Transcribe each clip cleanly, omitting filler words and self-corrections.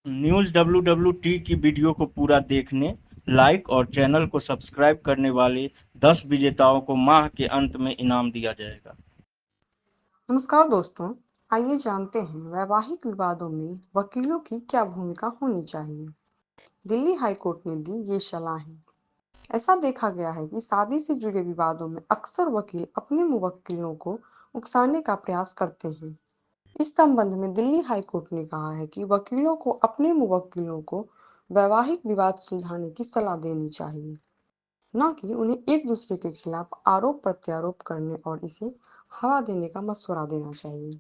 News WWT की video को पूरा देखने, लाइक और चैनल को सब्सक्राइब करने वाले 10 विजेताओं को माह के अंत में इनाम दिया जाएगा। नमस्कार दोस्तों, आइए जानते हैं वैवाहिक विवादों में वकीलों की क्या भूमिका होनी चाहिए। दिल्ली हाई कोर्ट ने दी ये सलाहें। ऐसा देखा गया है कि शादी से जुड़े विवादों में अक्सर वकील अपने मुवक्किलों को उकसाने का प्रयास करते हैं। इस संबंध में दिल्ली हाई कोर्ट ने कहा है कि वकीलों को अपने मुवक्किलों को वैवाहिक विवाद सुलझाने की सलाह देनी चाहिए, न कि उन्हें एक दूसरे के खिलाफ आरोप प्रत्यारोप करने और इसे हवा देने का मशवरा देना चाहिए।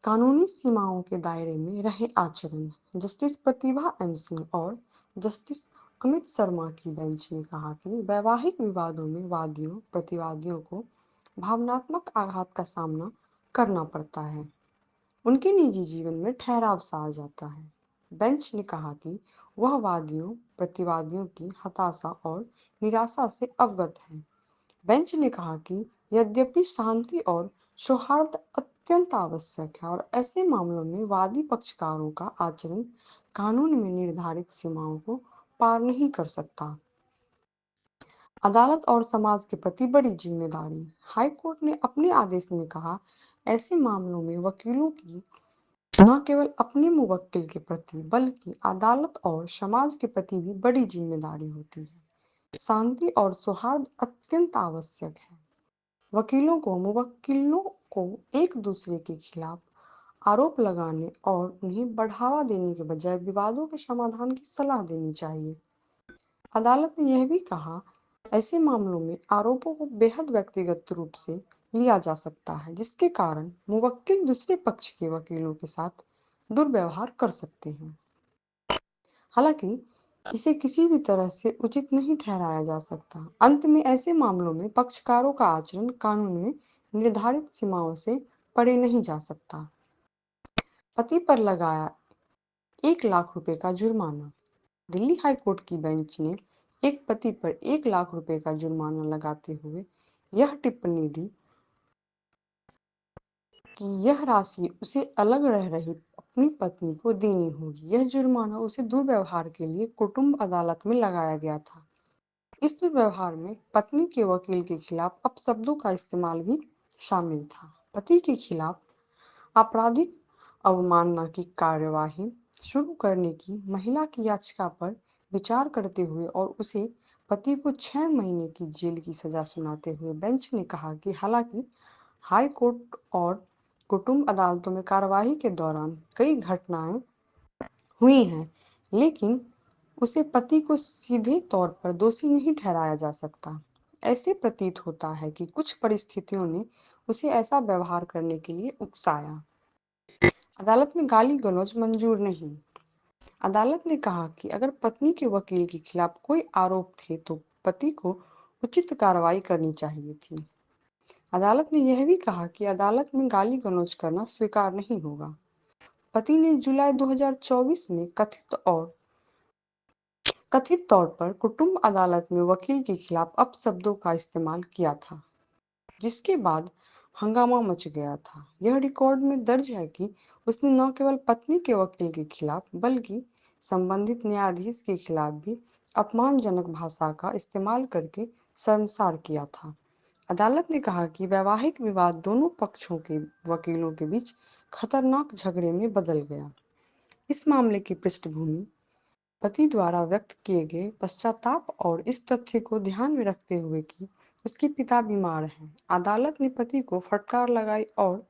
कानूनी सीमाओं के दायरे में रहे आचरण। जस्टिस प्रतिभा एम सिंह और जस्टिस अमित शर्मा की बेंच ने कहा कि वैवाहिक विवादों में वादियों प्रतिवादियों को भावनात्मक आघात का सामना करना पड़ता है। उनके निजी जीवन में ठहराव सा आ जाता है। बेंच ने कहा कि वह वादियों प्रतिवादियों की हताशा और निराशा से अवगत है। बेंच ने कहा कि यद्यपि शांति और सौहार्द अत्यंत आवश्यक है और ऐसे मामलों में वादी पक्षकारों का आचरण कानून में निर्धारित सीमाओं को पार नहीं कर सकता। अदालत और समाज के प्रति बड़ी जिम्मेदारी। हाई कोर्ट ने अपने आदेश में कहा, ऐसे मामलों में वकीलों की न केवल अपने मुवक्किल के प्रति बल्कि अदालत और समाज के प्रति भी बड़ी जिम्मेदारी होती है। शांति और सौहार्द अत्यंत आवश्यक है। वकीलों को मुवक्किलों को एक दूसरे के खिलाफ आरोप लगाने और उन्हें बढ़ावा देने के बजाय विवादों के समाधान की सलाह देनी चाहिए। अदालत ने यह भी कहा, ऐसे मामलों में आरोपों को बेहद व्यक्तिगत रूप से लिया जा सकता है, जिसके कारण मुवक्किल दूसरे पक्ष के वकीलों के साथ दुर्व्यवहार कर सकते हैं। हालांकि इसे किसी भी तरह से उचित नहीं ठहराया जा सकता। अंत में ऐसे मामलों में पक्षकारों का आचरण कानून में निर्धारित सीमाओं से परे नहीं जा सकता। पति पर लगाया 1 लाख रुपए का जुर्माना। दिल्ली हाई कोर्ट की बेंच ने एक पति पर 1 लाख रुपए का जुर्माना लगाते हुए यह टिप्पणी दी कि यह राशि उसे अलग रह रही अपनी पत्नी को देनी होगी। यह जुर्माना उसे दुर्व्यवहार के लिए कुटुंब अदालत में लगाया गया था। इस दुर्व्यवहार में पत्नी के वकील के खिलाफ अपशब्दों का इस्तेमाल भी शामिल था। पति के खिलाफ आपराधिक अवमानना की कार्यवाही शुरू करने की महिला की याचिका पर विचार करते हुए और उसे पति को 6 महीने की जेल की सजा सुनाते हुए बेंच ने कहा कि हालांकि हाई कोर्ट और कुटुंब अदालतों में कार्यवाही के दौरान कई घटनाएं हुई हैं, लेकिन उसे पति को सीधे तौर पर दोषी नहीं ठहराया जा सकता। ऐसे प्रतीत होता है कि कुछ परिस्थितियों ने उसे ऐसा व्यवहार करने के लिए उकसाया। अदालत में गाली गलौज मंजूर नहीं। अदालत ने कहा कि अगर पत्नी के वकील के खिलाफ कोई आरोप थे तो पति को उचित कार्रवाई करनी चाहिए थी। अदालत ने यह भी कहा कि अदालत में गाली गलौज करना स्वीकार नहीं होगा। पति ने जुलाई 2024 में कथित तौर पर कुटुंब अदालत में वकील के खिलाफ अपशब्दों का इस्तेमाल किया था, जिसके बाद हंगामा मच गया था। यह रिकॉर्ड में दर्ज है कि उसने न केवल पत्नी के वकील के खिलाफ बल्कि संबंधित न्यायाधीश के खिलाफ भी अपमानजनक भाषा का इस्तेमाल करके शर्मसार किया था। अदालत ने कहा कि वैवाहिक विवाद दोनों पक्षों के वकीलों के बीच खतरनाक झगड़े में बदल गया। इस मामले की पृष्ठभूमि पति द्वारा व्यक्त किए गए पश्चाताप और इस तथ्य को ध्यान में रखते हुए कि उसके पिता बीमार हैं, अदालत ने पति को फटकार लगाई और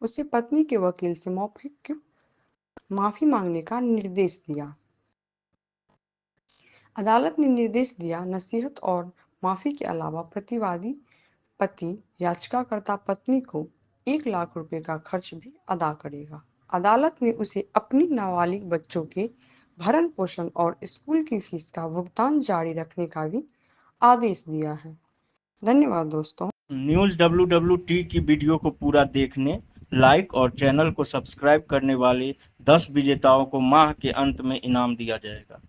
उसे पत्नी के वकील से माफी मांगने का निर्देश दिया। अदालत ने निर्देश दिया, नसीहत और माफी के अलावा प्रतिवादी पति याचिकाकर्ता पत्नी को 1 लाख रुपए का खर्च भी अदा करेगा। अदालत ने उसे अपनी नाबालिग बच्चों के भरण पोषण और स्कूल की फीस का भुगतान जारी रखने का भी आदेश दिया है। धन्यवाद दोस्तों। न्यूज़ WWT की वीडियो को पूरा देखने, लाइक और चैनल को सब्सक्राइब करने वाले 10 विजेताओं को माह के अंत में इनाम दिया जाएगा।